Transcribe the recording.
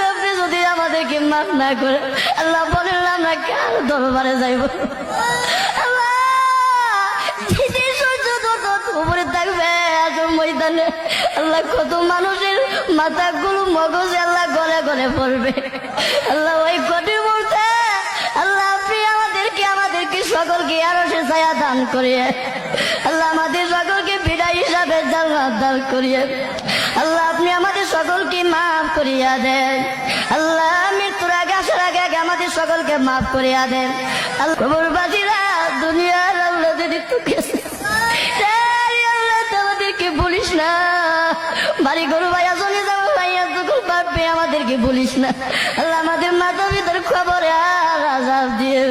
আপনি যদি আমাদেরকে মাফ না করে আল্লাহ বলেন আমরা কার দরবারে যাইব আল্লাহ উপরে থাকবে ময়দানে আল্লাহ কত মানুষের মাথাগুলো মগজে আল্লাহ গলে গলে পড়বে আল্লাহ ওই কটি বলতে আল্লাহ আপনি আমাদেরকে সকলকে আরো সে ছায়া দান করিয়ে আল্লাহ আমাদের সকলকে বিদায় হিসাবে জান্নাত দান করিয়ে আল্লাহ আপনি আমাদের সকলকে মাফ করিয়া দেন আল্লাহ মৃত্যুর আগে আসার আগে আগে আমাদের সকলকে মাফ করিয়া দেন আল্লাহ কবরবাসীরা দুনিয়ার আল্লাহ যদি আমাদেরকে বলিস না বাড়ি গরু ভাইয়া চলে যাবো ভাইয়া যখন পারবে আমাদেরকে বলিস না আল্লাহ আমাদের মাথা ভিতর খবর আর আজাব দিয়ে